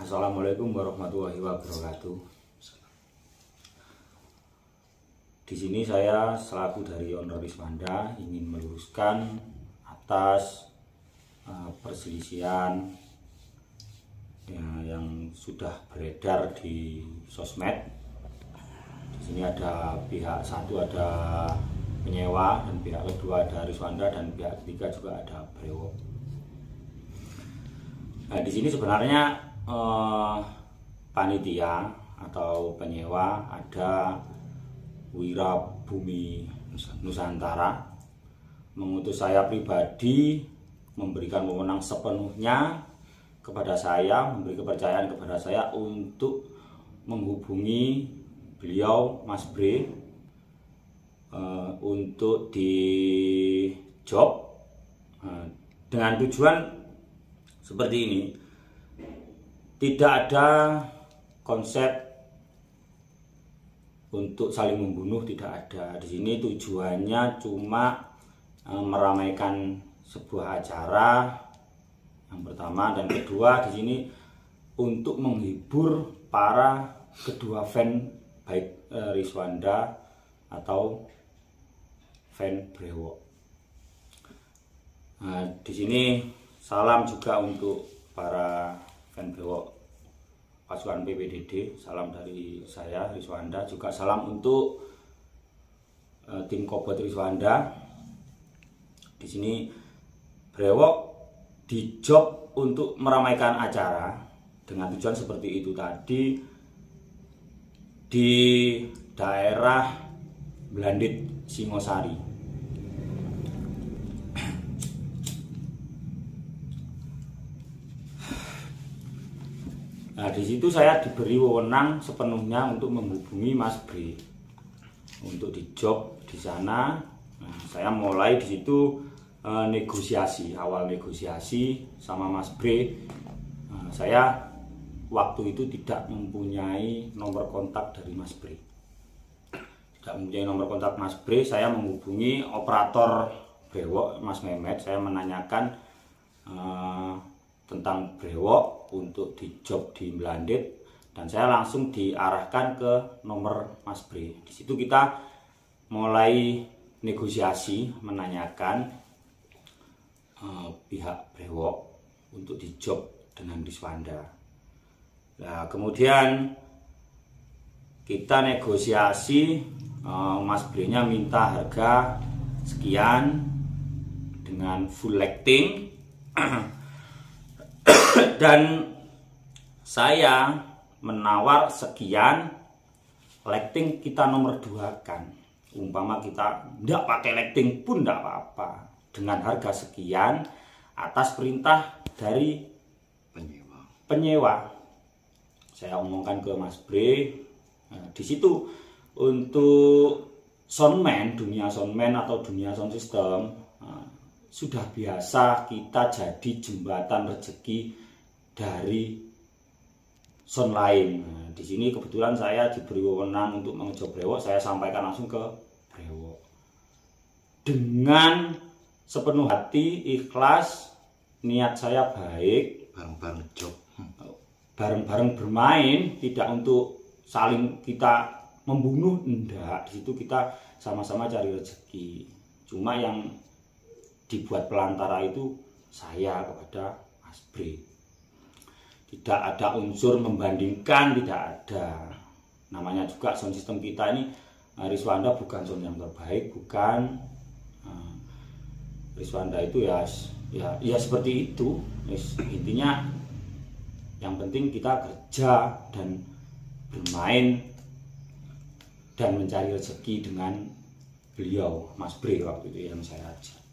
Assalamualaikum warahmatullahi wabarakatuh. Di sini saya selaku dari owner Riswanda ingin meluruskan atas perselisihan ya, yang sudah beredar di sosmed. Di sini ada pihak satu ada penyewa dan pihak kedua ada Riswanda dan pihak ketiga juga ada Brewok. Nah, di sini sebenarnya panitia atau penyewa ada Wirabumi Nusantara mengutus saya pribadi, memberikan wewenang sepenuhnya kepada saya, memberi kepercayaan kepada saya untuk menghubungi beliau Mas Bre untuk di job dengan tujuan seperti ini. Tidak ada konsep untuk saling membunuh, tidak ada. Di sini tujuannya cuma meramaikan sebuah acara yang pertama, dan kedua di sini untuk menghibur para kedua fan baik Riswanda atau fan Brewok. Nah, di sini salam juga untuk para fan Brewok pasukan PPDD, salam dari saya Riswanda, juga salam untuk tim Kobot Riswanda. Di sini Brewok di job untuk meramaikan acara dengan tujuan seperti itu tadi di daerah Blandit Singosari. Nah, di situ saya diberi wewenang sepenuhnya untuk menghubungi Mas Bre untuk di job di sana. Nah, saya mulai di situ awal negosiasi sama Mas Bre. Nah, saya waktu itu tidak mempunyai nomor kontak dari Mas Bre. Tidak mempunyai nomor kontak Mas Bre, saya menghubungi operator Brewok Mas Mehmet. Saya menanyakan tentang Brewok untuk di job di Blandit, dan saya langsung diarahkan ke nomor Mas Bre. Di situ kita mulai negosiasi, menanyakan pihak Brewok untuk di job dengan Riswanda. Nah, kemudian kita negosiasi, Mas Bre-nya minta harga sekian dengan full lighting. Dan saya menawar sekian, lighting kita nomor 2 kan. Umpama kita tidak pakai lighting pun tidak apa-apa, dengan harga sekian atas perintah dari penyewa. Saya omongkan ke Mas Bre. Nah, di situ untuk soundman, dunia soundman atau dunia sound system, sudah biasa kita jadi jembatan rezeki dari sound lain. Nah, di sini kebetulan saya diberi wewenang untuk mengejob Brewok, saya sampaikan langsung ke Brewok dengan sepenuh hati, ikhlas, niat saya baik, bareng-bareng job, bareng-bareng bermain, tidak untuk saling kita membunuh, enggak. Di situ kita sama-sama cari rezeki. Cuma yang dibuat pelantara itu saya kepada Mas Bre. Tidak ada unsur membandingkan, tidak ada. Namanya juga sound system kita ini, Riswanda bukan sound yang terbaik, bukan. Riswanda itu ya seperti itu. Intinya yang penting kita kerja dan bermain dan mencari rezeki dengan beliau Mas Bre waktu itu yang saya ajak.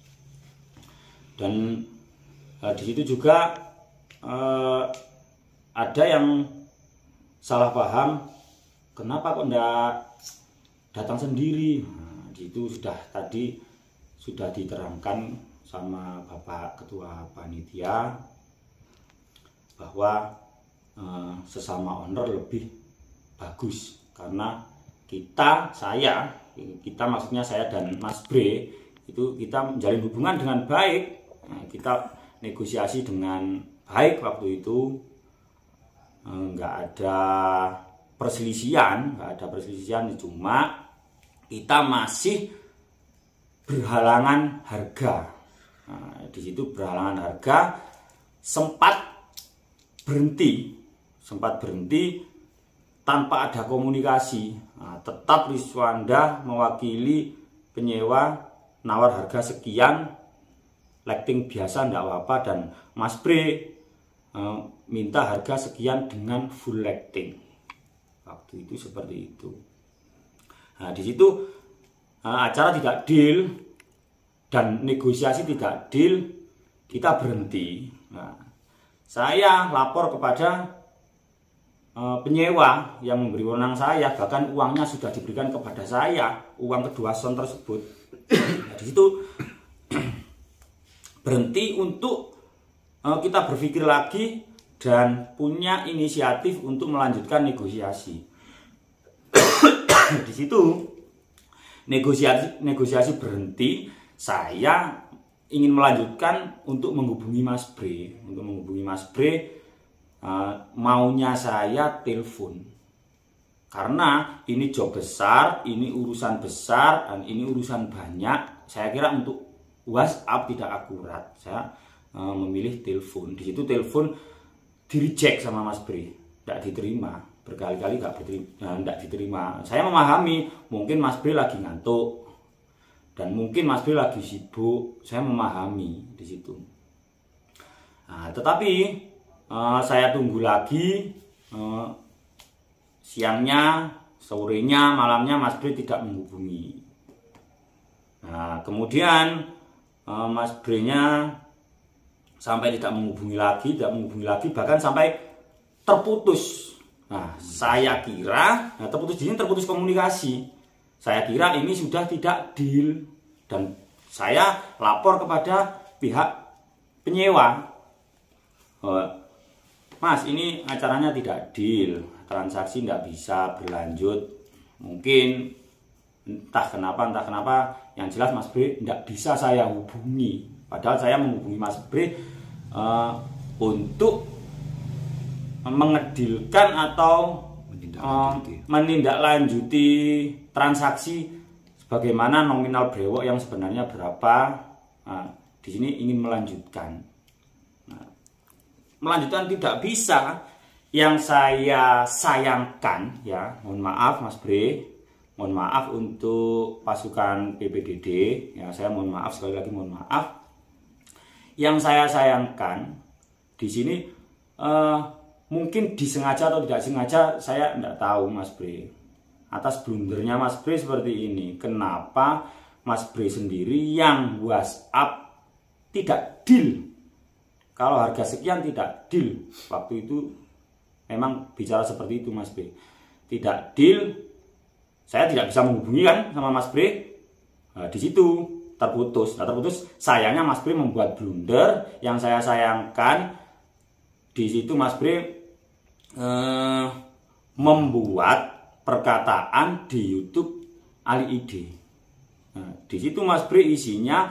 Dan di situ juga ada yang salah paham, kenapa kok enggak datang sendiri. Nah, itu tadi sudah diterangkan sama Bapak Ketua Panitia bahwa sesama owner lebih bagus, karena kita maksudnya saya dan Mas Bre itu kita menjalin hubungan dengan baik. Nah, kita negosiasi dengan baik waktu itu. nggak ada perselisihan, cuma kita masih berhalangan harga. Nah, di situ berhalangan harga, sempat berhenti tanpa ada komunikasi. Nah, tetap Riswanda mewakili penyewa nawar harga sekian, lighting biasa enggak apa-apa, dan Mas Bre minta harga sekian dengan full lighting. Waktu itu seperti itu. Nah, di situ acara tidak deal dan negosiasi tidak deal, kita berhenti. Nah, saya lapor kepada penyewa yang memberi wewenang saya, bahkan uangnya sudah diberikan kepada saya, uang kedua son tersebut. Nah, di situ berhenti untuk kita berpikir lagi dan punya inisiatif untuk melanjutkan negosiasi. Di situ negosiasi berhenti, saya ingin melanjutkan untuk menghubungi Mas Bre. Maunya saya telepon, karena ini job besar, ini urusan besar, dan ini urusan banyak. Saya kira untuk WhatsApp tidak akurat, saya memilih telepon. Di situ telepon di reject sama Mas Bre, tidak diterima, berkali-kali tidak diterima. Saya memahami mungkin Mas Bre lagi ngantuk dan mungkin Mas Bre lagi sibuk, saya memahami di situ. Nah, tetapi saya tunggu lagi, siangnya, sorenya, malamnya Mas Bre tidak menghubungi. Nah, kemudian Mas Bre-nya sampai tidak menghubungi lagi, bahkan sampai terputus. Nah, saya kira terputus komunikasi. Saya kira ini sudah tidak deal, dan saya lapor kepada pihak penyewa. Mas, ini acaranya tidak deal, transaksi tidak bisa berlanjut. Mungkin entah kenapa, yang jelas Mas Bre tidak bisa saya hubungi. Padahal saya menghubungi Mas Bre untuk mengedilkan atau menindaklanjuti transaksi sebagaimana nominal brewok yang sebenarnya berapa. Nah, di sini ingin melanjutkan. Melanjutkan tidak bisa. Yang saya sayangkan, ya, mohon maaf Mas Bre, mohon maaf untuk pasukan PPDD, ya, saya mohon maaf, sekali lagi mohon maaf. Yang saya sayangkan di sini mungkin disengaja atau tidak sengaja, saya tidak tahu Mas Bre. Atas blundernya Mas Bre seperti ini, kenapa Mas Bre sendiri yang WhatsApp tidak deal? Kalau harga sekian tidak deal, waktu itu memang bicara seperti itu Mas Bre. Tidak deal, saya tidak bisa menghubungi kan sama Mas Bre. Nah, di situ terputus. Nah, terputus, sayangnya Mas Bre membuat blunder. Yang saya sayangkan di situ Mas Bre membuat perkataan di YouTube Ali Ide. Nah, di situ Mas Bre isinya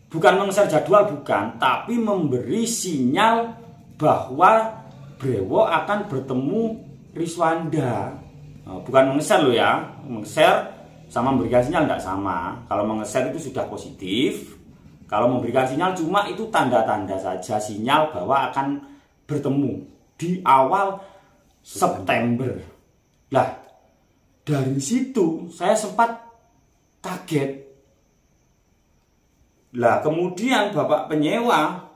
bukan meng-share jadwal, bukan, tapi memberi sinyal bahwa Brewok akan bertemu Riswanda. Bukan meng-share loh ya, meng-share sama memberikan sinyal tidak sama. Kalau meng-share itu sudah positif, kalau memberikan sinyal cuma itu tanda-tanda saja, sinyal bahwa akan bertemu di awal September. Lah, dari situ saya sempat kaget. Lah, kemudian Bapak penyewa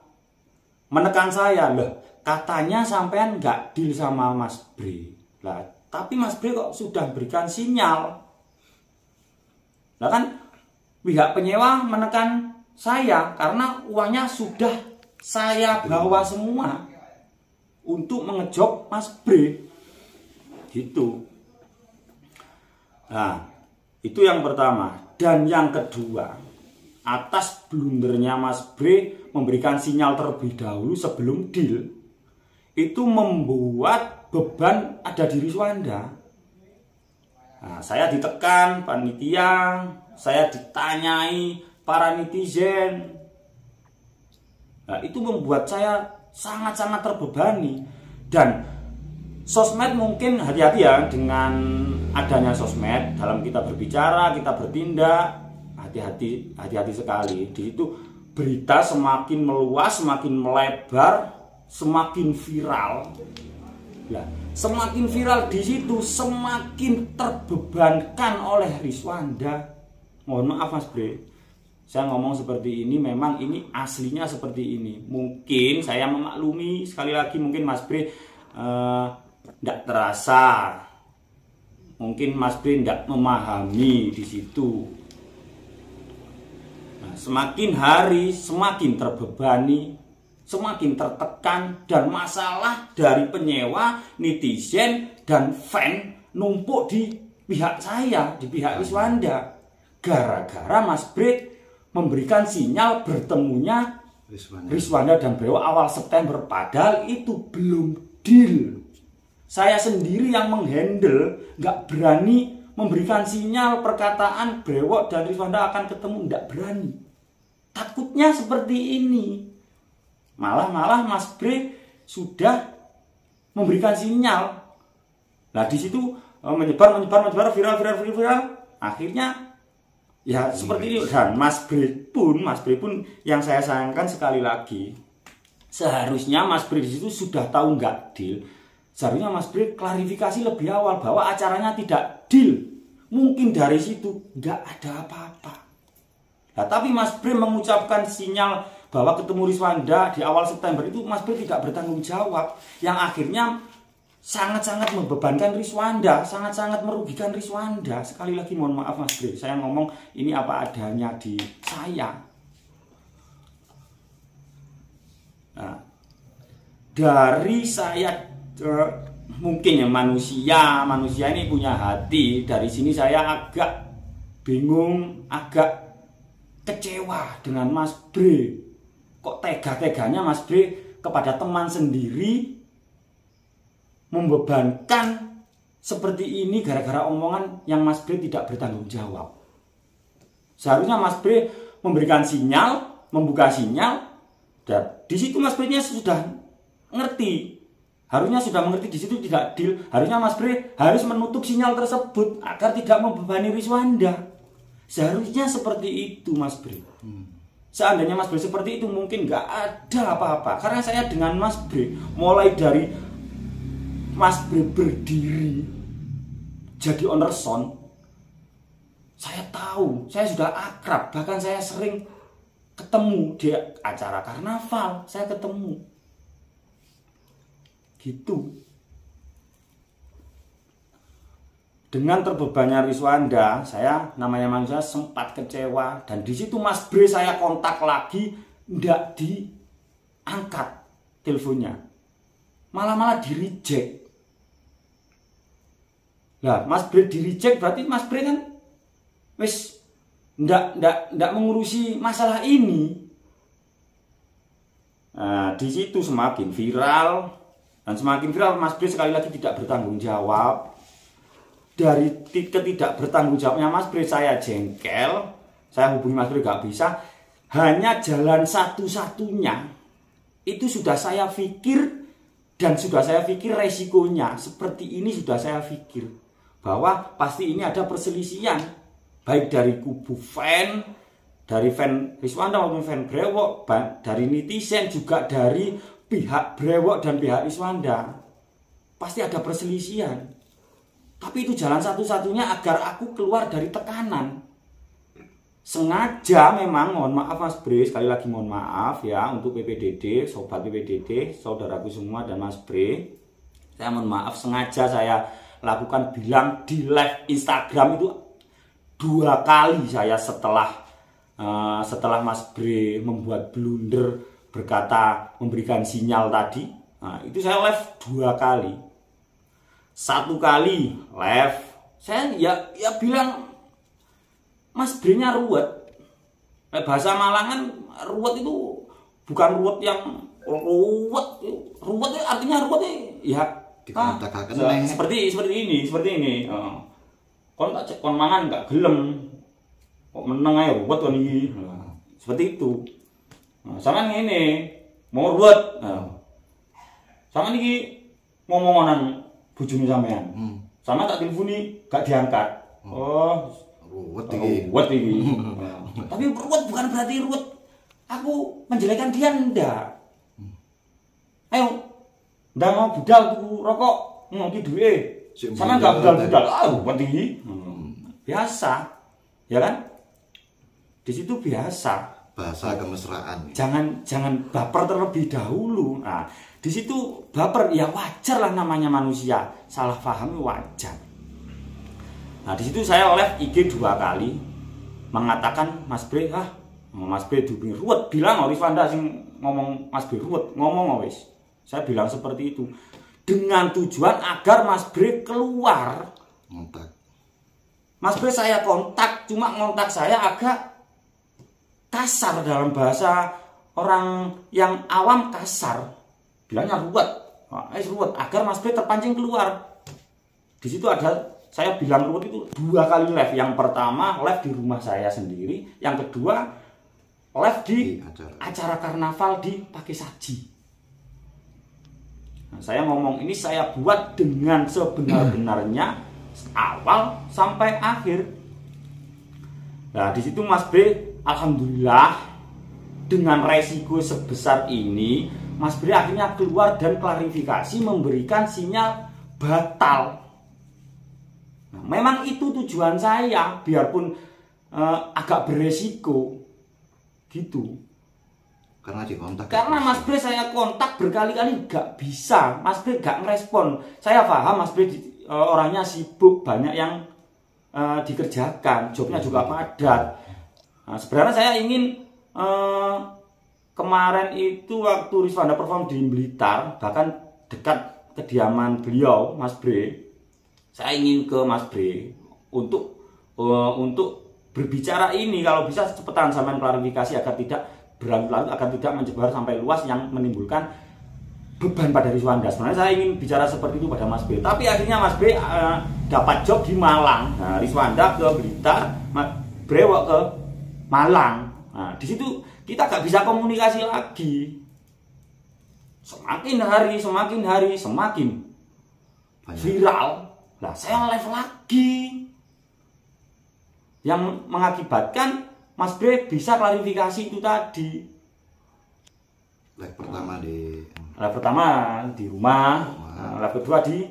menekan saya, loh, katanya sampean nggak deal sama Mas Bre. Lah, tapi Mas Bre kok sudah berikan sinyal. Lah kan pihak penyewa menekan saya karena uangnya sudah saya bawa semua untuk mengejob Mas Bre. Gitu. Nah, itu yang pertama. Dan yang kedua, atas blundernya Mas Bre memberikan sinyal terlebih dahulu sebelum deal, itu membuat beban ada di Riswanda. Nah, saya ditekan panitia, saya ditanyai para netizen. Nah, itu membuat saya sangat-sangat terbebani. Dan Sosmed mungkin hati-hati ya dengan adanya sosmed dalam kita berbicara, kita bertindak, hati-hati sekali. Di situ berita semakin meluas, semakin melebar, semakin viral. Nah, semakin viral di situ semakin terbebankan oleh Rizwanda. Mohon maaf Mas Bre, saya ngomong seperti ini memang ini aslinya seperti ini. Mungkin saya memaklumi, sekali lagi mungkin Mas Bre tidak terasa, mungkin Mas Bre tidak memahami di situ. Nah, semakin hari semakin terbebani, semakin tertekan, dan masalah dari penyewa, netizen, dan fan numpuk di pihak saya, di pihak Rizwanda. Gara-gara Mas Bre memberikan sinyal bertemunya Rizwanda dan Brewok awal September, padahal itu belum deal. Saya sendiri yang menghandle, nggak berani memberikan sinyal perkataan Brewok dan Rizwanda akan ketemu, nggak berani. Takutnya seperti ini. Malah Mas Bre sudah memberikan sinyal. Nah di situ menyebar viral. Akhirnya ya seperti ini. Dan Mas Bre pun yang saya sayangkan sekali lagi, seharusnya Mas Bre di situ sudah tahu nggak deal. Seharusnya Mas Bre klarifikasi lebih awal bahwa acaranya tidak deal. Mungkin dari situ nggak ada apa-apa. Nah, tapi Mas Bre mengucapkan sinyal bahwa ketemu Rizwanda di awal September itu, Mas Bre tidak bertanggung jawab. Yang akhirnya sangat-sangat membebankan Rizwanda, sangat-sangat merugikan Rizwanda. Sekali lagi mohon maaf Mas Bre, saya ngomong ini apa adanya di saya. Nah, dari saya mungkin ya manusia ini punya hati. Dari sini saya agak bingung, agak kecewa dengan Mas Bre. Kok tega-teganya Mas Bre kepada teman sendiri membebankan seperti ini gara-gara omongan yang Mas Bre tidak bertanggung jawab. Seharusnya Mas Bre memberikan sinyal, membuka sinyal, dan di situ Mas Bre-nya sudah ngerti. Harusnya sudah mengerti di situ tidak deal. Harusnya Mas Bre harus menutup sinyal tersebut agar tidak membebani Rizwanda. Seharusnya seperti itu Mas Bre. Seandainya Mas Bre seperti itu mungkin nggak ada apa-apa. Karena saya dengan Mas Bre mulai dari Mas Bre berdiri jadi ownerson, saya tahu, saya sudah akrab, bahkan saya sering ketemu di acara karnaval, saya ketemu gitu. Dengan terbebannya Rizwanda, saya namanya manusia sempat kecewa, dan di situ Mas Bre saya kontak lagi, ndak diangkat teleponnya, malah di reject. Lah Mas Bre di reject berarti Mas Bre kan wis ndak mengurusi masalah ini. Nah, di situ semakin viral, dan semakin viral Mas Bre sekali lagi tidak bertanggung jawab. Dari ketidak bertanggung jawabnya Mas Bre saya jengkel, saya hubungi Mas Bre gak bisa. Hanya jalan satu-satunya itu sudah saya pikir, dan sudah saya pikir resikonya seperti ini, sudah saya pikir bahwa pasti ini ada perselisihan baik dari kubu fan, dari fan Rizwanda maupun fan Brewok, dari netizen, juga dari pihak Brewok dan pihak Rizwanda. Pasti ada perselisihan. Tapi itu jalan satu-satunya agar aku keluar dari tekanan. Sengaja memang, mohon maaf Mas Bre, sekali lagi mohon maaf ya untuk PPDD, sobat PPDD, saudaraku semua dan Mas Bre. Saya mohon maaf, sengaja saya lakukan bilang di live Instagram itu 2 kali saya setelah Mas Bre membuat blunder berkata memberikan sinyal tadi. Nah, itu saya live 2 kali. 1 kali live saya ya bilang Mas Bre-nya ruwet. Bahasa Malangan ruwet itu bukan ruwet yang ruwet. Ruwet artinya ruwet ya seperti ini. Kon tak cek kon mangan gak gelem. Kok meneng ae ruwet kon iki. Seperti itu. Sama ngene, mau ruwet. Sama niki ngomongan bojone sampean. Sama tak telponi gak diangkat. Oh, ruwet iki. Ruwet iki. Tapi ruwet bukan berarti ruwet aku menjelekkan dia, ndak. Ayo, ndak mau budal tuku rokok, ngopi duwe. Sama enggak budal-budal. Ruwet iki. Biasa. Ya kan? Di situ biasa. Bahasa kemesraan. Jangan baper terlebih dahulu. Nah, di situ baper ya wajar lah, namanya manusia. Salah paham wajar. Nah, di situ saya live IG 2 kali mengatakan Mas Bre, Mas Bre dubing ruwet, bilang Rifanda sing ngomong Mas Bre ruwet, ngomong wis. Saya bilang seperti itu dengan tujuan agar Mas Bre keluar. Kontak. Mas Bre saya kontak, cuma kontak saya agak kasar, dalam bahasa orang yang awam kasar, bilangnya ruwet, ruwet agar Mas Bre terpancing keluar. Di situ ada saya bilang ruwet itu 2 kali live. Yang pertama live di rumah saya sendiri, yang kedua live di acara karnaval di Pakai Saji. Nah, saya ngomong ini saya buat dengan sebenar-benarnya awal sampai akhir. Nah, di situ Mas Bre alhamdulillah dengan resiko sebesar ini Mas Bre akhirnya keluar dan klarifikasi, memberikan sinyal batal. Nah, memang itu tujuan saya, biarpun agak beresiko gitu. Karena dikontak. Karena Mas Bre saya kontak berkali-kali gak bisa, Mas Bre gak ngerespon. Saya paham Mas Bre orangnya sibuk, banyak yang dikerjakan, jobnya juga padat. Nah, sebenarnya saya ingin kemarin itu waktu Rifanda perform di Blitar, bahkan dekat kediaman beliau Mas Bre, saya ingin ke Mas Bre untuk berbicara ini, kalau bisa cepetan sampai klarifikasi agar tidak berlarut-larut, agar tidak menyebar sampai luas yang menimbulkan beban pada Rifanda. Sebenarnya saya ingin bicara seperti itu pada Mas Bre, tapi akhirnya Mas Bre dapat job di Malang. Nah, Rifanda ke Blitar, Mas Bre ke Malang. Nah, di situ kita gak bisa komunikasi lagi. Semakin hari semakin viral. Nah, saya live lagi. Yang mengakibatkan Mas Bre bisa klarifikasi itu tadi. Live pertama di rumah. Live kedua di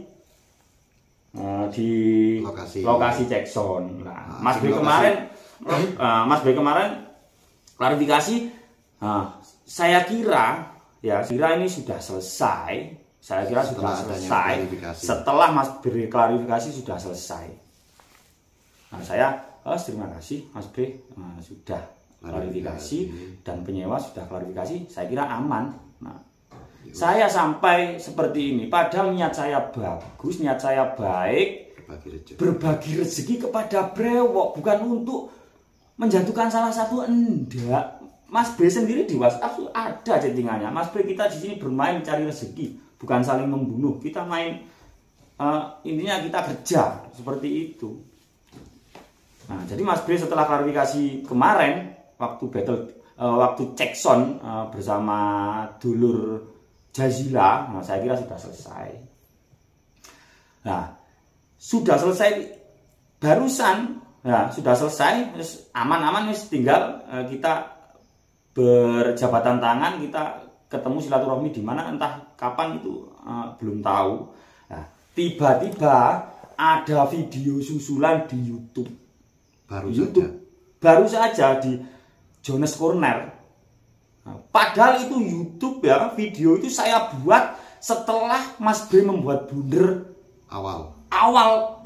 lokasi Jackson. Nah, Mas Bre kemarin klarifikasi. Saya kira ini sudah selesai. Saya kira sudah selesai. Setelah Mas Bre klarifikasi sudah selesai. Nah, saya terima kasih Mas Bre, sudah klarifikasi dan penyewa sudah klarifikasi. Saya kira aman. Nah, saya sampai seperti ini, padahal niat saya bagus, niat saya baik, berbagi rezeki kepada brewok, bukan untuk menjatuhkan salah satu, enggak. Mas Bre sendiri di WhatsApp ada chattingannya. Mas Bre, kita di sini bermain mencari rezeki, bukan saling membunuh. Kita main, intinya kita kerja seperti itu. Nah, jadi Mas Bre setelah klarifikasi kemarin waktu Jackson bersama dulur Jazila, nah saya kira sudah selesai. Nah, sudah selesai barusan. Nah, sudah selesai, aman-aman, tinggal kita berjabatan tangan, kita ketemu silaturahmi di mana entah kapan itu belum tahu. Nah, tiba-tiba ada video susulan di YouTube. Baru saja di Jones Corner. Nah, padahal itu YouTube ya, video itu saya buat setelah Mas Bre membuat blunder awal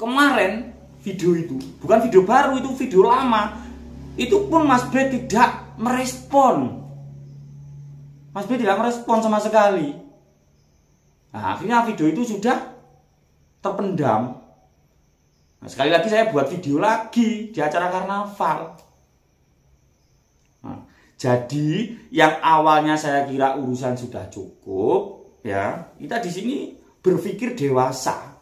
kemarin. Video itu bukan video baru, itu video lama. Itu pun Mas Bre tidak merespon. Mas Bre tidak merespon sama sekali. Nah, akhirnya video itu sudah terpendam. Nah, sekali lagi saya buat video lagi di acara karnaval. Nah, jadi yang awalnya saya kira urusan sudah cukup, ya kita di sini berpikir dewasa.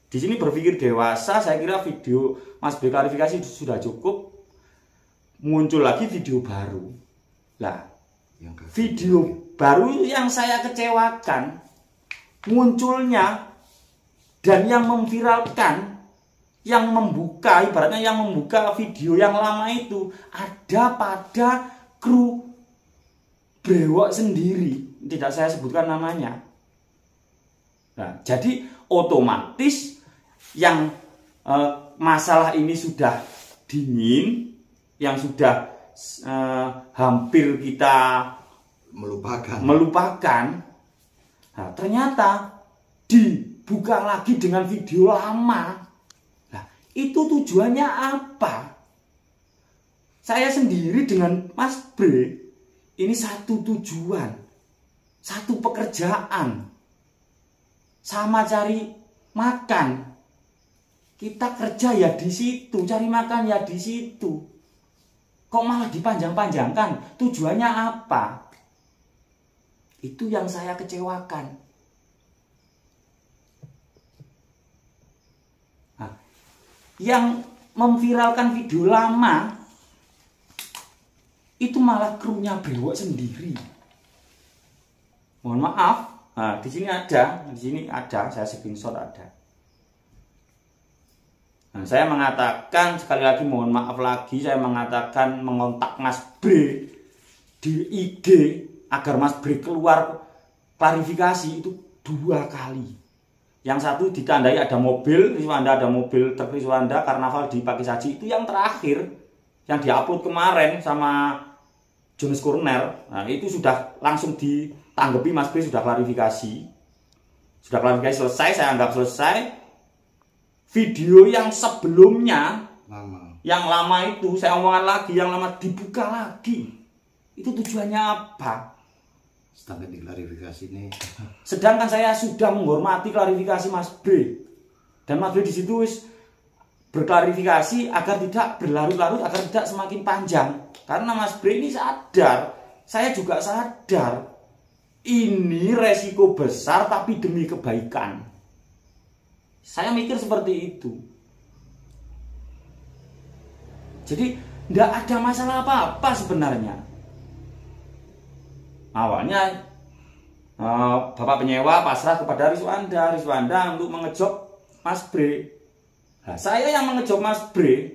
Di sini berpikir dewasa, saya kira video Mas Bre klarifikasi sudah cukup. Muncul lagi video baru. Lah, video baru yang saya kecewakan munculnya Dan yang memviralkan, yang membuka, ibaratnya yang membuka video yang lama itu ada pada kru Brewok sendiri. Tidak saya sebutkan namanya. Nah, jadi otomatis yang masalah ini sudah dingin, yang sudah hampir kita melupakan. Nah, ternyata dibuka lagi dengan video lama. Nah, itu tujuannya apa? Saya sendiri dengan Mas Bre ini satu tujuan, satu pekerjaan, sama cari makan. Kita kerja ya di situ, cari makan ya di situ. Kok malah dipanjang-panjangkan? Tujuannya apa? Itu yang saya kecewakan. Nah, yang memviralkan video lama itu malah krunya Brewok sendiri. Mohon maaf. Nah, di sini ada, saya screenshot ada. Nah, saya mengatakan sekali lagi, mohon maaf lagi, saya mengatakan mengontak Mas Bre di IG agar Mas Bre keluar klarifikasi itu 2 kali. Yang satu ditandai ada mobil Riswanda, ada mobil truk Riswanda karnaval di Pakisaji, itu yang terakhir yang diupload kemarin sama Jonas Kurner. Nah, itu sudah langsung ditanggapi Mas Bre, sudah klarifikasi. Sudah klarifikasi selesai, saya anggap selesai. Video yang sebelumnya, yang lama itu, saya omongan lagi, yang lama dibuka lagi. Itu tujuannya apa? Sedangkan di klarifikasi ini. Sedangkan saya sudah menghormati klarifikasi Mas Bre. Dan Mas Bre di situ berklarifikasi agar tidak berlarut-larut, agar tidak semakin panjang. Karena Mas Bre ini sadar, saya juga sadar, ini resiko besar tapi demi kebaikan. Saya mikir seperti itu. Jadi tidak ada masalah apa-apa sebenarnya. Awalnya Bapak penyewa pasrah kepada Riswanda untuk mengejob Mas Bre. Nah, saya yang mengejob Mas Bre.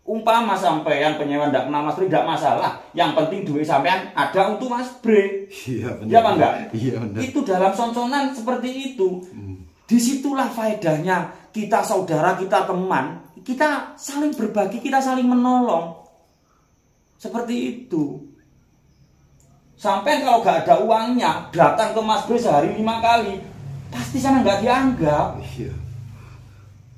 Umpama sampean penyewa tidak kenal Mas Bre, tidak masalah. Yang penting duit sampean ada untuk Mas Bre. Iya benar. Iya apa enggak? Iya benar. Itu dalam sonconan seperti itu. Disitulah faedahnya kita saudara, kita teman, kita saling berbagi, kita saling menolong. Seperti itu. Sampai kalau gak ada uangnya, datang ke Mas Bre sehari 5 kali, pasti sana nggak dianggap. Iya.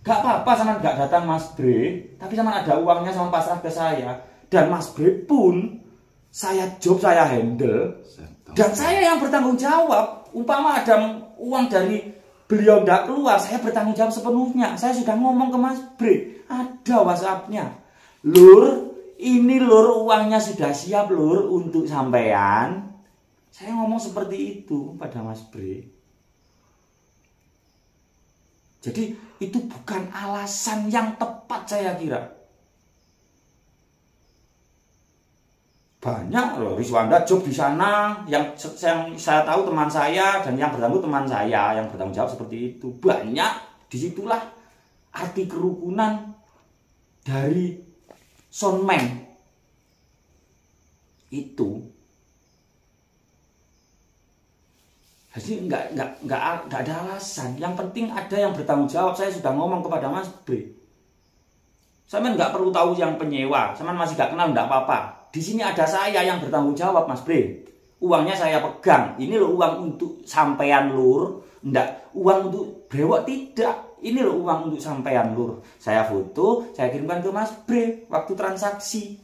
Gak apa-apa sama nggak datang Mas Bre, tapi sama ada uangnya sama pasrah ke saya. Dan Mas Bre pun saya job, saya handle, dan saya yang bertanggung jawab. Umpama ada uang dari beliau tidak keluar, saya bertanggung jawab sepenuhnya. Saya sudah ngomong ke Mas Bre, ada WhatsApp-nya. Lur, ini lur uangnya sudah siap lur untuk sampean. Saya ngomong seperti itu pada Mas Bre. Jadi itu bukan alasan yang tepat saya kira. Banyak loh Riswanda job di sana yang saya tahu teman saya, dan yang bertanggung teman saya yang bertanggung jawab seperti itu. Banyak, disitulah arti kerukunan dari Sonmen itu. Jadi nggak ada alasan. Yang penting ada yang bertanggung jawab. Saya sudah ngomong kepada Mas Bre. Saya nggak perlu tahu yang penyewa. Saya masih nggak kenal, nggak apa-apa. Di sini ada saya yang bertanggung jawab, Mas Bre. Uangnya saya pegang. Ini loh uang untuk sampean lur. Nggak uang untuk Brewok, tidak. Ini loh uang untuk sampean lur. Saya foto, saya kirimkan ke Mas Bre waktu transaksi.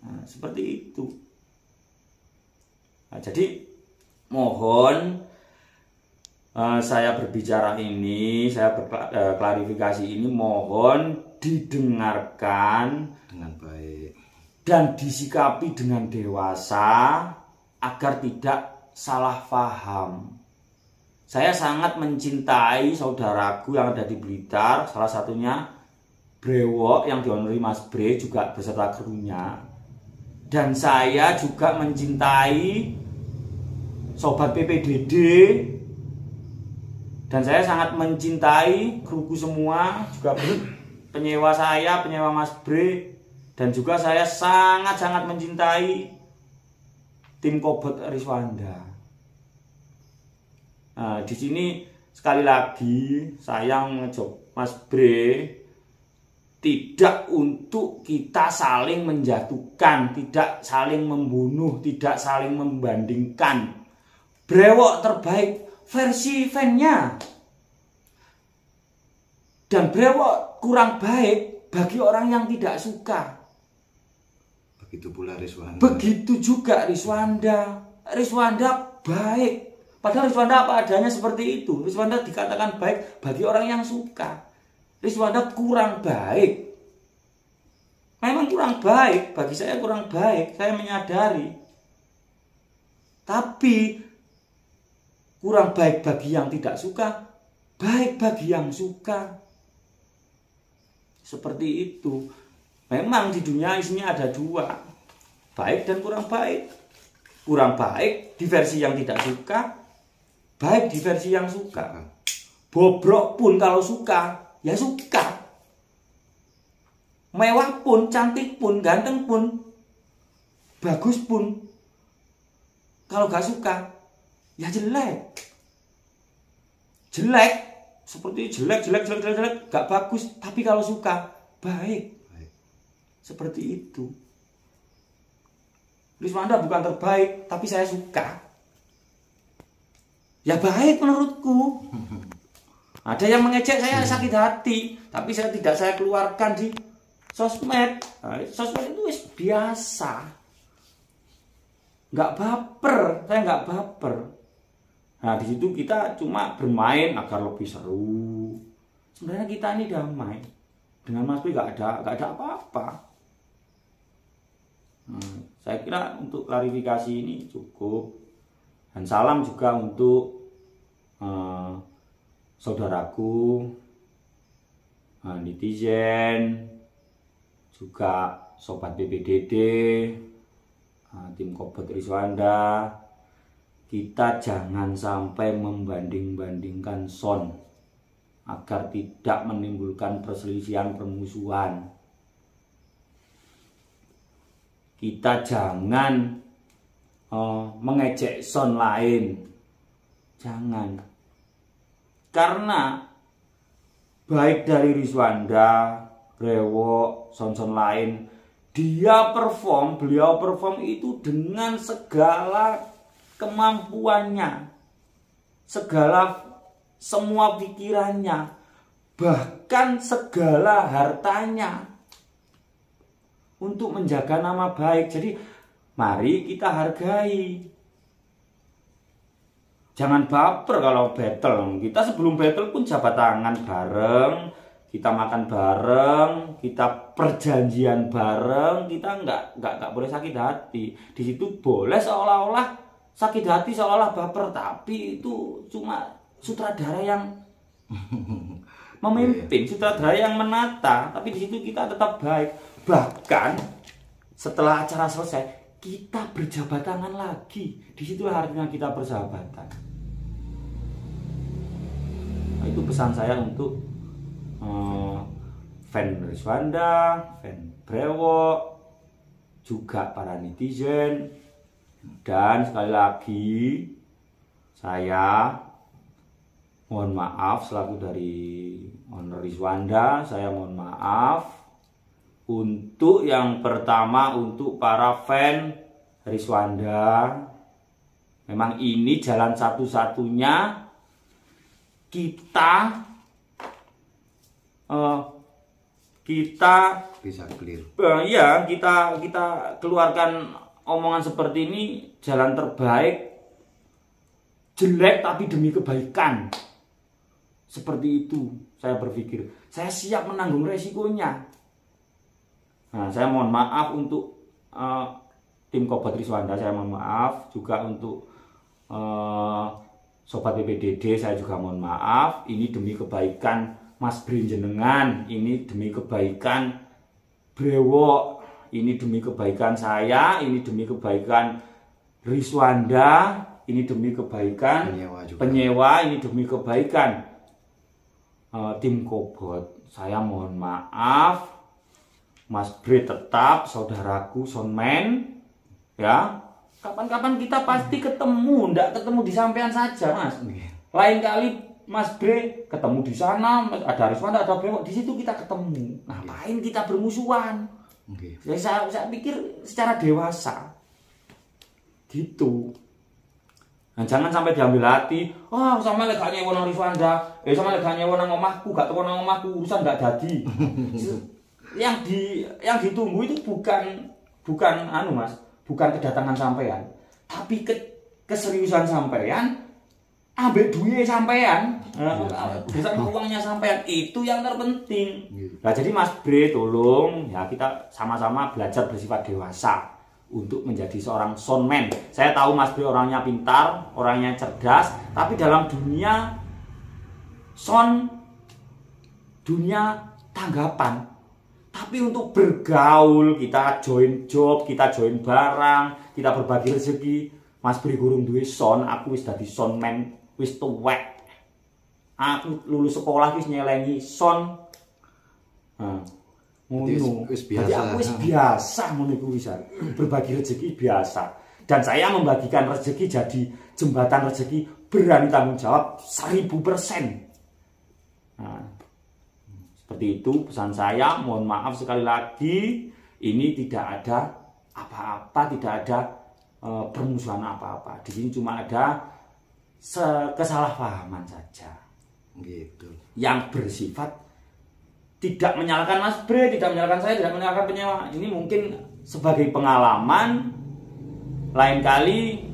Nah, seperti itu. Nah, jadi mohon saya berbicara ini, saya berklarifikasi ini, mohon didengarkan dengan baik dan disikapi dengan dewasa agar tidak salah paham. Saya sangat mencintai saudaraku yang ada di Blitar, salah satunya Brewok yang dihonori Mas Bre juga beserta krunya. Dan saya juga mencintai Sobat PPDD Dan saya sangat mencintai kruku semua, juga penyewa saya, penyewa Mas Bre, dan juga saya sangat-sangat mencintai tim Kobot Riswanda. Nah, di sini sekali lagi saya ngejok Mas Bre tidak untuk kita saling menjatuhkan, tidak saling membunuh, tidak saling membandingkan. Brewok terbaik versi fan-nya. Dan brewok kurang baik bagi orang yang tidak suka. Begitu pula Riswanda. Begitu juga Riswanda. Riswanda baik. Padahal Riswanda apa adanya seperti itu. Riswanda dikatakan baik bagi orang yang suka. Riswanda kurang baik. Memang kurang baik, bagi saya kurang baik, saya menyadari. Tapi kurang baik bagi yang tidak suka, baik bagi yang suka. Seperti itu. Memang di dunia isinya ada dua, baik dan kurang baik. Kurang baik di versi yang tidak suka, baik di versi yang suka. Bobrok pun kalau suka, ya suka. Mewah pun, cantik pun, ganteng pun, bagus pun, kalau gak suka, ya jelek. Jelek, seperti jelek, gak bagus. Tapi kalau suka, baik. Seperti itu. Riswanda bukan terbaik, tapi saya suka. Ya baik menurutku. Ada yang mengejek saya sakit hati, tapi saya tidak saya keluarkan di sosmed. Nah, sosmed itu biasa. Nggak baper, saya nggak baper. Nah di situ kita cuma bermain agar lebih seru. Sebenarnya kita ini damai. Dengan Mas Pi nggak ada apa-apa. Saya kira untuk klarifikasi ini cukup. Dan salam juga untuk saudaraku netizen, juga sobat BPDD, tim Kobot Riswanda. Kita jangan sampai membanding-bandingkan sound agar tidak menimbulkan perselisihan, permusuhan. Kita jangan mengejek sound lain, jangan. Karena baik dari Riswanda, Brewok, sound-sound lain, beliau perform itu dengan segala kemampuannya, semua pikirannya, bahkan segala hartanya untuk menjaga nama baik. Jadi mari kita hargai. Jangan baper kalau battle. Kita sebelum battle pun jabat tangan bareng, kita makan bareng, kita perjanjian bareng, kita nggak boleh sakit hati. Di situ boleh seolah-olah sakit hati, seolah-olah baper, tapi itu cuma sutradara yang memimpin, sutradara yang menata. Tapi di situ kita tetap baik. Bahkan setelah acara selesai, kita berjabat tangan lagi. Disitulah artinya kita persahabatan. Nah, itu pesan saya untuk fan Riswanda, fan Brewok, juga para netizen. Dan sekali lagi saya mohon maaf selaku dari owner Riswanda. Saya mohon maaf untuk yang pertama, untuk para fan Riswanda. Memang ini jalan satu-satunya kita bisa clear. Ya, kita keluarkan omongan seperti ini, jalan terbaik. Jelek tapi demi kebaikan. Seperti itu saya berpikir. Saya siap menanggung resikonya. Nah, saya mohon maaf untuk tim Kobot Riswanda, saya mohon maaf juga untuk sobat BPDD, saya juga mohon maaf. Ini demi kebaikan Mas Brin jenengan, ini demi kebaikan Brewok, ini demi kebaikan saya, ini demi kebaikan Riswanda, ini demi kebaikan penyewa ini demi kebaikan tim Kobot. Saya mohon maaf, Mas Bre tetap saudaraku soundman ya. Kapan-kapan kita pasti ketemu, ndak ketemu di sampean saja Mas. Lain kali Mas Bre ketemu di sana, ada Riswanda, ada Brewok, di situ kita ketemu. Ngapain kita bermusuhan? Jadi saya pikir secara dewasa gitu. Nah, jangan sampai diambil hati. Sama lek gak nyewa nang Riswanda, sama lek gak nyewa nang omahku, gak teko nang omahku, urusan gak dadi. yang ditunggu itu bukan anu Mas, bukan kedatangan sampean, tapi keseriusan sampean, ambil duitnya sampean, bersama uangnya sampean, itu yang terpenting. Nah jadi Mas Bre tolong ya, kita sama-sama belajar bersifat dewasa untuk menjadi seorang soundman. Saya tahu Mas Bre orangnya pintar, orangnya cerdas, tapi dalam dunia sound, dunia tanggapan. Tapi untuk bergaul, kita join job, kita join barang, kita berbagi rezeki. Mas Bre gurung duwe sound, aku wis dadi soundman, wis tuwek. Aku lulus sekolah wis nyelengi sound. Wis biasa. Jadi aku wis biasa ngono iku wis. Berbagi rezeki biasa. Dan saya membagikan rezeki jadi jembatan rezeki, berani tanggung jawab 1000%. Seperti itu pesan saya. Mohon maaf sekali lagi, ini tidak ada apa-apa, tidak ada permusuhan apa-apa. Di sini cuma ada kesalahpahaman saja. Gitu. Yang bersifat tidak menyalahkan Mas Bre, tidak menyalahkan saya, tidak menyalahkan penyewa. Ini mungkin sebagai pengalaman. Lain kali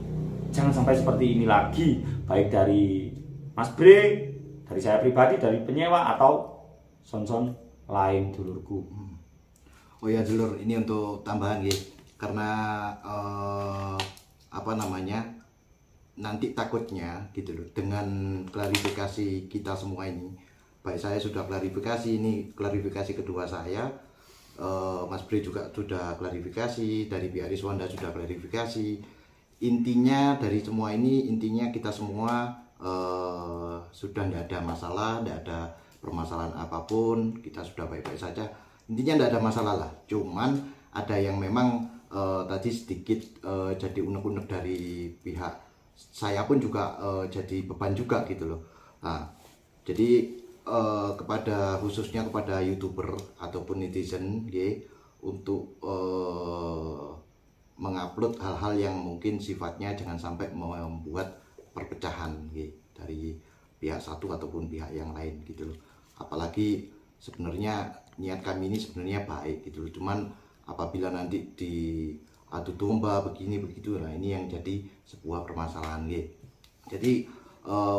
jangan sampai seperti ini lagi, baik dari Mas Bre, dari saya pribadi, dari penyewa, atau son-son lain dulurku. Oh ya dulur, ini untuk tambahan ya, karena nanti takutnya gitu loh, dengan klarifikasi kita semua ini, baik saya sudah klarifikasi, ini klarifikasi kedua saya, Mas Bre juga sudah klarifikasi, dari pihak Riswanda sudah klarifikasi. Intinya dari semua ini, intinya kita semua sudah tidak ada masalah, tidak ada permasalahan apapun, kita sudah baik-baik saja. Intinya tidak ada masalah lah. Cuman ada yang memang tadi sedikit jadi unek-unek dari pihak saya pun juga jadi beban juga gitu loh. Nah, jadi khususnya kepada YouTuber ataupun netizen untuk mengupload hal-hal yang mungkin sifatnya jangan sampai membuat perpecahan dari pihak satu ataupun pihak yang lain gitu loh. Apalagi sebenarnya niat kami ini sebenarnya baik gitu loh, cuman apabila nanti diadu domba begini begitu, nah ini yang jadi sebuah permasalahan Jadi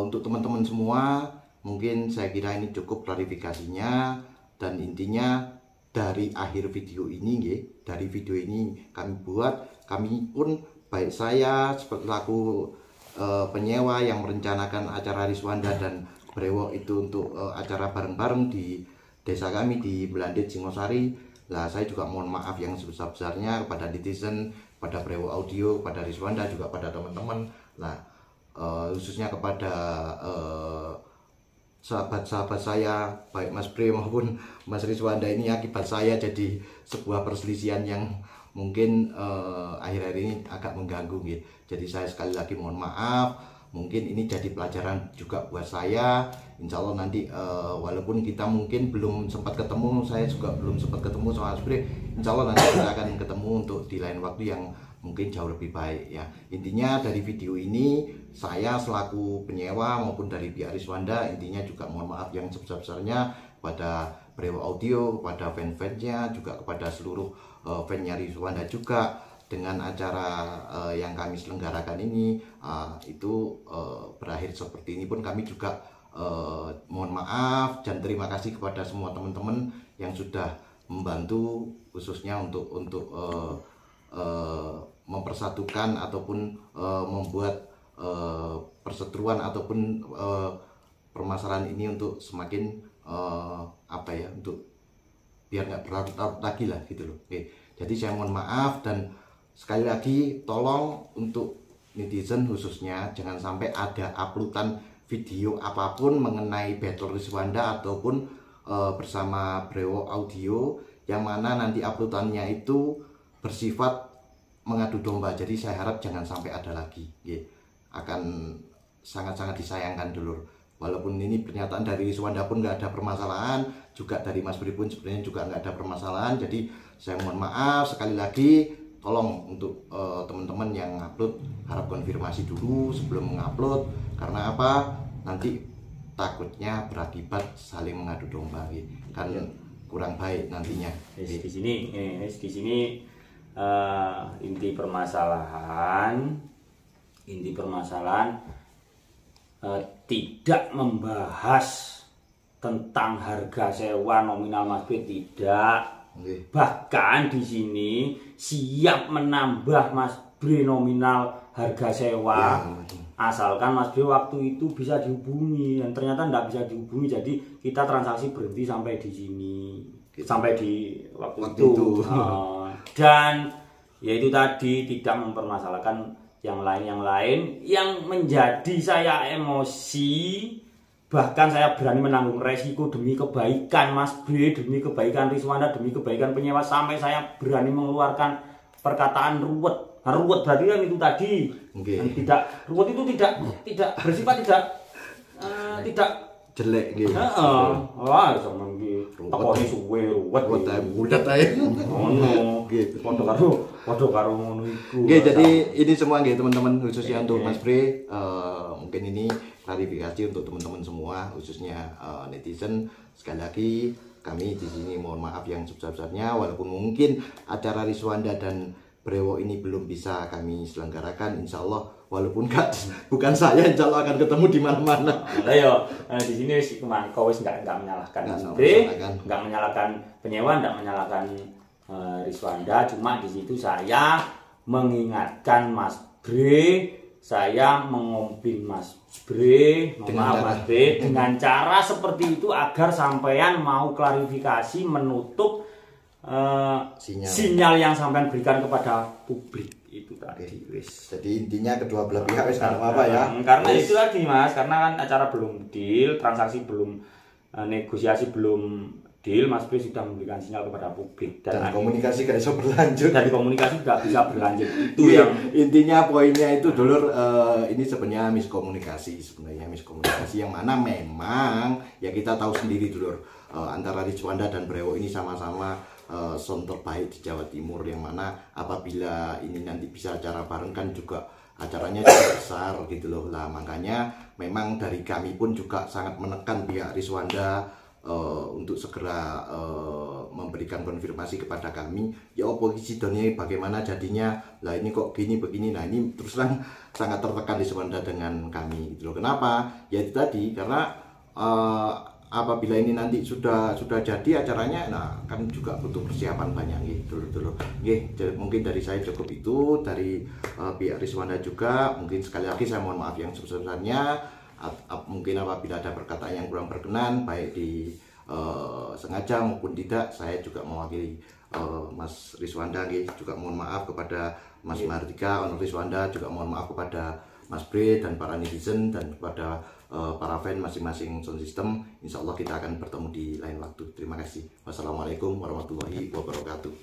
untuk teman-teman semua, mungkin saya kira ini cukup klarifikasinya, dan intinya dari akhir video ini dari video ini kami pun, baik saya seperti laku penyewa yang merencanakan acara Riswanda dan Brewok itu untuk acara bareng-bareng di desa kami di Belandit Singosari. Lah saya juga mohon maaf yang sebesar-besarnya kepada netizen, pada Brewok Audio, pada Riswanda, juga pada teman-teman. Nah khususnya kepada sahabat-sahabat saya, baik Mas Bre maupun Mas Riswanda, ini akibat saya jadi sebuah perselisihan yang mungkin akhir-akhir ini agak mengganggu Jadi saya sekali lagi mohon maaf. Mungkin ini jadi pelajaran juga buat saya. Insya Allah nanti walaupun kita mungkin belum sempat ketemu, saya juga belum sempat ketemu sama Mas Bre, insya Allah nanti kita akan ketemu untuk di lain waktu yang mungkin jauh lebih baik ya. Intinya dari video ini, saya selaku penyewa maupun dari pihak Riswanda, intinya juga mohon maaf yang sebesar-besarnya kepada Brewok Audio, kepada fan-fansnya, juga kepada seluruh fansnya Riswanda juga. Dengan acara yang kami selenggarakan ini itu berakhir seperti ini pun, kami juga mohon maaf dan terima kasih kepada semua teman-teman yang sudah membantu, khususnya untuk mempersatukan ataupun membuat perseteruan ataupun permasalahan ini untuk semakin untuk biar nggak berlarut-larut lagi lah gitu loh. Jadi saya mohon maaf, dan sekali lagi tolong untuk netizen khususnya jangan sampai ada uploadan video apapun mengenai Battle Rizwanda ataupun bersama Brewo Audio yang mana nanti uploadannya itu bersifat mengadu domba. Jadi saya harap jangan sampai ada lagi, akan sangat-sangat disayangkan dulur. Walaupun ini pernyataan dari Rizwanda pun nggak ada permasalahan, juga dari Mas Bri pun sebenarnya juga nggak ada permasalahan. Jadi saya mohon maaf sekali lagi, tolong untuk teman-teman yang ngupload harap konfirmasi dulu sebelum mengupload. Karena apa? Nanti takutnya berakibat saling mengadu domba, kan kurang baik nantinya. Di sini inti permasalahan tidak membahas tentang harga sewa nominal Mas Bri, tidak. Bahkan di sini siap menambah Mas Bri nominal harga sewa, asalkan Mas Bri waktu itu bisa dihubungi, dan ternyata tidak bisa dihubungi. Jadi kita transaksi berhenti sampai di sini, sampai di waktu itu. Dan yaitu tadi tidak mempermasalahkan yang lain yang menjadi saya emosi. Bahkan saya berani menanggung resiko demi kebaikan Mas Bri, demi kebaikan Rizwanda, demi kebaikan penyewa, sampai saya berani mengeluarkan perkataan ruwet. Ruwet berarti kan itu tadi. Tidak, ruwet itu tidak bersifat tidak jelek gitu. Wah, sama gitu. Tekoni suwe ruwet bulat ae. Ngono. Gitu. Padha karo ngono iku. Jadi ini semua nggih teman-teman, khususnya untuk Mas Bri, mungkin ini klarifikasi untuk teman-teman semua, khususnya netizen. Sekali lagi kami di sini mohon maaf yang sebesar-besarnya, walaupun mungkin acara Rizwanda dan Brewo ini belum bisa kami selenggarakan, insya Allah walaupun bukan saya, insya Allah akan ketemu di mana-mana. Di sini si Kemangko wis nggak menyalahkan Mas Bri, nggak menyalahkan penyewa, nggak menyalahkan Rizwanda. Cuma di situ saya mengingatkan Mas Bri, saya mengompin Mas Bri, maaf Mas Bri, dengan cara seperti itu agar sampean mau klarifikasi, menutup sinyal yang sampean berikan kepada publik itu tadi. Jadi intinya kedua belah pihak wis apa ya? Karena itu tadi Mas, karena kan acara belum deal, transaksi belum, negosiasi belum deal, Mas Bri sudah memberikan sinyal kepada publik dan komunikasi gak bisa berlanjut. Dan komunikasi gak bisa berlanjut. Itu yang intinya, poinnya itu dulur, ini sebenarnya miskomunikasi yang mana memang ya kita tahu sendiri dulur, antara Rizwanda dan Brewo ini sama-sama sound terbaik di Jawa Timur, yang mana apabila ini nanti bisa acara bareng kan juga acaranya juga besar gitu loh lah. Makanya memang dari kami pun juga sangat menekan pihak Rizwanda untuk segera memberikan konfirmasi kepada kami, ya oposisi dunia bagaimana jadinya lah, ini kok gini begini. Nah ini terus terang sangat tertekan Rizwanda dengan kami gitu loh. Kenapa? Ya itu tadi, karena apabila ini nanti sudah jadi acaranya, nah kan juga butuh persiapan banyak gitu dulu. Mungkin dari saya cukup itu, dari pihak Rizwanda juga mungkin sekali lagi saya mohon maaf yang sebesar-besarnya. Mungkin apabila ada perkataan yang kurang berkenan, baik di sengaja maupun tidak, saya juga mewakili Mas Rizwanda juga mohon maaf kepada Mas Mardika, Honor Rizwanda, juga mohon maaf kepada Mas Bri dan para netizen dan kepada para fan masing-masing sound system. Insya Allah kita akan bertemu di lain waktu. Terima kasih. Wassalamualaikum warahmatullahi wabarakatuh.